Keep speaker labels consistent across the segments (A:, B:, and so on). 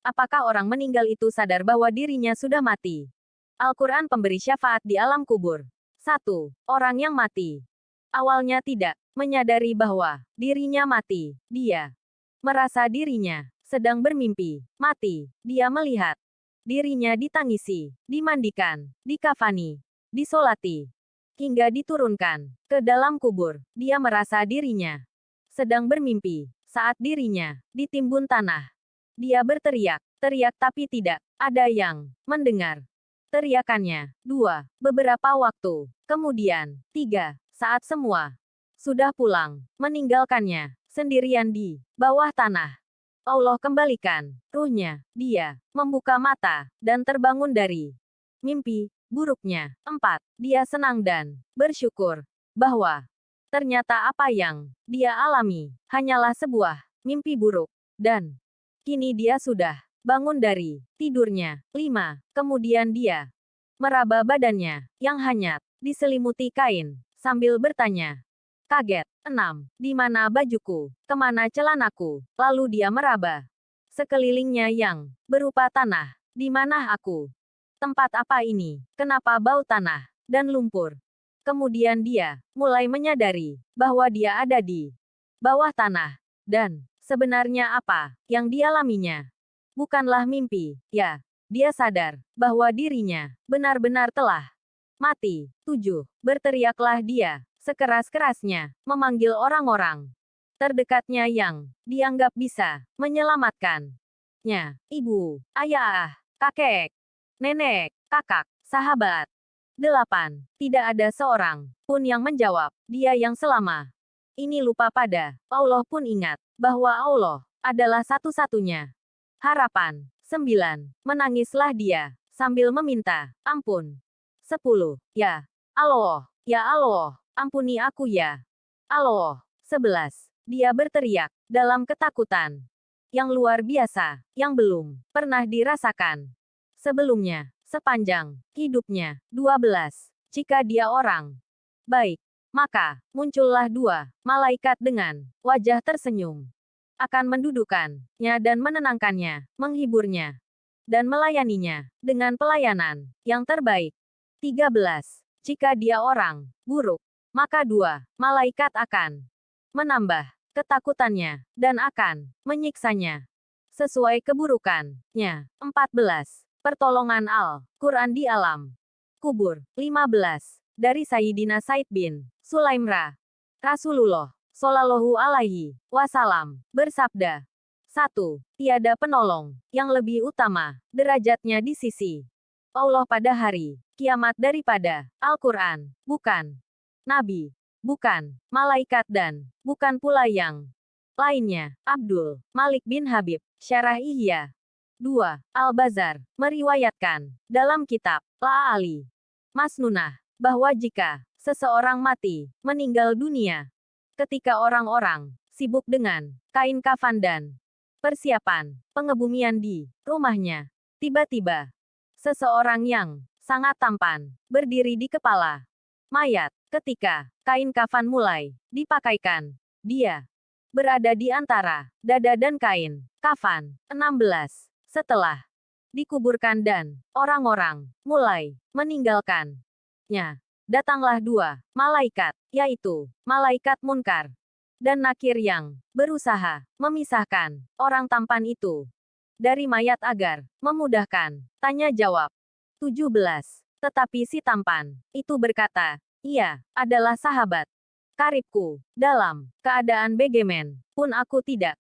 A: Apakah orang meninggal itu sadar bahwa dirinya sudah mati? Al-Quran pemberi syafaat di alam kubur. 1. Orang yang mati. Awalnya tidak menyadari bahwa dirinya mati. Dia merasa dirinya sedang bermimpi. Mati. Dia melihat dirinya ditangisi, dimandikan, dikafani, disolati, hingga diturunkan ke dalam kubur. Dia merasa dirinya sedang bermimpi saat dirinya ditimbun tanah. Dia berteriak, teriak tapi tidak ada yang mendengar teriakannya. 2. Beberapa waktu kemudian. 3. Saat semua sudah pulang, meninggalkannya sendirian di bawah tanah. Allah kembalikan ruhnya. Dia membuka mata dan terbangun dari mimpi buruknya. 4. Dia senang dan bersyukur bahwa ternyata apa yang dia alami hanyalah sebuah mimpi buruk. Dan kini dia sudah bangun dari tidurnya. 5. Kemudian dia meraba badannya yang hanyut diselimuti kain sambil bertanya kaget. 6. Di mana bajuku? Kemana celanaku? Lalu dia meraba sekelilingnya yang berupa tanah. Di mana aku? Tempat apa ini? Kenapa bau tanah dan lumpur? Kemudian dia mulai menyadari bahwa dia ada di bawah tanah. Dan sebenarnya apa yang dialaminya bukanlah mimpi. Ya, dia sadar bahwa dirinya benar-benar telah mati. 7. Berteriaklah dia sekeras-kerasnya, memanggil orang-orang terdekatnya yang dianggap bisa menyelamatkannya. Ibu, ayah, kakek, nenek, kakak, sahabat. 8. Tidak ada seorang pun yang menjawab. Dia yang selama ini lupa pada Allah pun ingat bahwa Allah adalah satu-satunya harapan. 9. Menangislah dia sambil meminta ampun. 10. Ya Allah, ya Allah, ampuni aku ya Allah. 11. Dia berteriak dalam ketakutan yang luar biasa, yang belum pernah dirasakan sebelumnya sepanjang hidupnya. 12. Jika dia orang baik, maka muncullah dua malaikat dengan wajah tersenyum, akan mendudukkannya dan menenangkannya, menghiburnya, dan melayaninya dengan pelayanan yang terbaik. 13. Jika dia orang buruk, maka dua malaikat akan menambah ketakutannya dan akan menyiksanya sesuai keburukannya. 14. Pertolongan Al-Quran di alam kubur. 15. Dari Sayyidina Said bin Sulaimra. Rasulullah Shallallahu Alaihi Wasallam bersabda, 1. Tiada penolong yang lebih utama derajatnya di sisi Allah pada hari kiamat daripada Al-Quran, bukan Nabi, bukan malaikat dan bukan pula yang lainnya. Abdul Malik bin Habib, Syarah Ihya. 2. Al-Bazar meriwayatkan dalam kitab La'ali Masnunah bahwa jika seseorang mati, meninggal dunia, ketika orang-orang sibuk dengan kain kafan dan persiapan pengebumian di rumahnya, tiba-tiba seseorang yang sangat tampan berdiri di kepala mayat. Ketika kain kafan mulai dipakaikan, dia berada di antara dada dan kain kafan. 16. Setelah dikuburkan dan orang-orang mulai meninggalkannya, datanglah dua malaikat, yaitu malaikat Munkar dan Nakir yang berusaha memisahkan orang tampan itu dari mayat agar memudahkan tanya jawab. 17. Tetapi si tampan itu berkata, ia adalah sahabat karibku. Dalam keadaan begemen pun aku tidak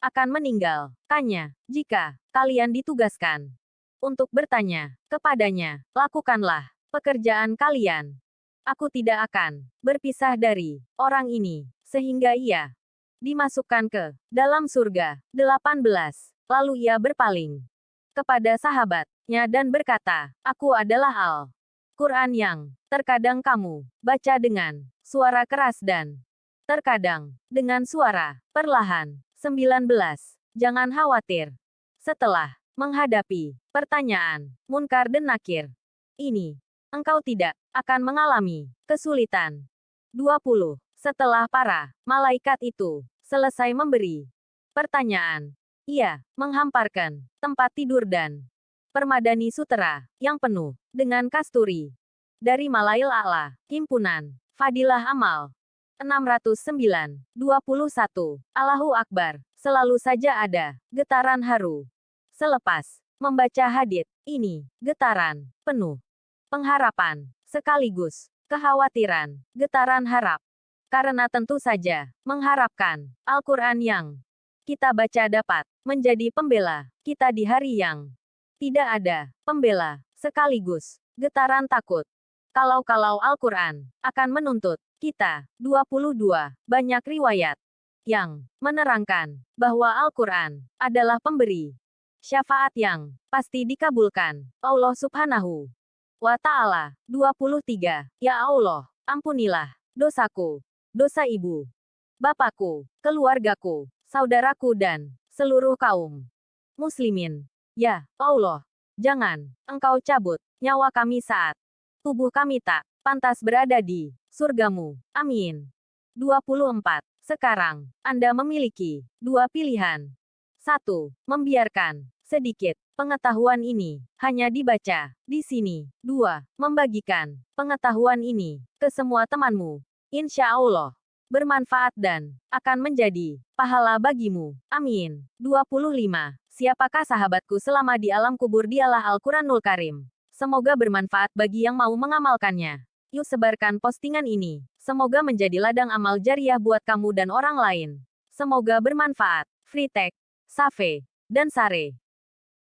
A: akan meninggalkannya. Jika kalian ditugaskan untuk bertanya kepadanya, lakukanlah pekerjaan kalian. Aku tidak akan berpisah dari orang ini sehingga ia dimasukkan ke dalam surga. 18. Lalu ia berpaling kepada sahabatnya dan berkata, aku adalah Al-Quran yang terkadang kamu baca dengan suara keras dan terkadang dengan suara perlahan. 19. Jangan khawatir. Setelah menghadapi pertanyaan Munkar dan Nakir ini, engkau tidak akan mengalami kesulitan. 20. Setelah para malaikat itu selesai memberi pertanyaan, Ia menghamparkan tempat tidur dan permadani sutera yang penuh dengan kasturi. Dari Malail A'la, Himpunan Fadilah Amal. 609. 21. Allahu Akbar. Selalu saja ada getaran haru. Selepas membaca hadits ini, getaran penuh pengharapan sekaligus kekhawatiran, getaran harap. Karena tentu saja mengharapkan Al-Quran yang kita baca dapat menjadi pembela kita di hari yang tidak ada pembela, sekaligus getaran takut. Kalau-kalau Al-Quran akan menuntut kita. 22. Banyak riwayat yang menerangkan bahwa Al-Quran adalah pemberi syafaat yang pasti dikabulkan Allah Subhanahu wa Ta'ala. 23. Ya Allah, ampunilah dosaku, dosa ibu, bapakku, keluargaku, saudaraku dan seluruh kaum muslimin. Ya Allah, jangan Engkau cabut nyawa kami saat tubuh kami tak pantas berada di surgamu. Amin. 24. Sekarang, Anda memiliki dua pilihan. 1. Membiarkan sedikit pengetahuan ini hanya dibaca di sini. 2. Membagikan pengetahuan ini ke semua temanmu. Insya Allah bermanfaat dan akan menjadi pahala bagimu. Amin. 25. Siapakah sahabatku selama di alam kubur? Dialah Al-Quranul Karim. Semoga bermanfaat bagi yang mau mengamalkannya. Yuk sebarkan postingan ini. Semoga menjadi ladang amal jariah buat kamu dan orang lain. Semoga bermanfaat. Free Tech, Safe, dan Sare.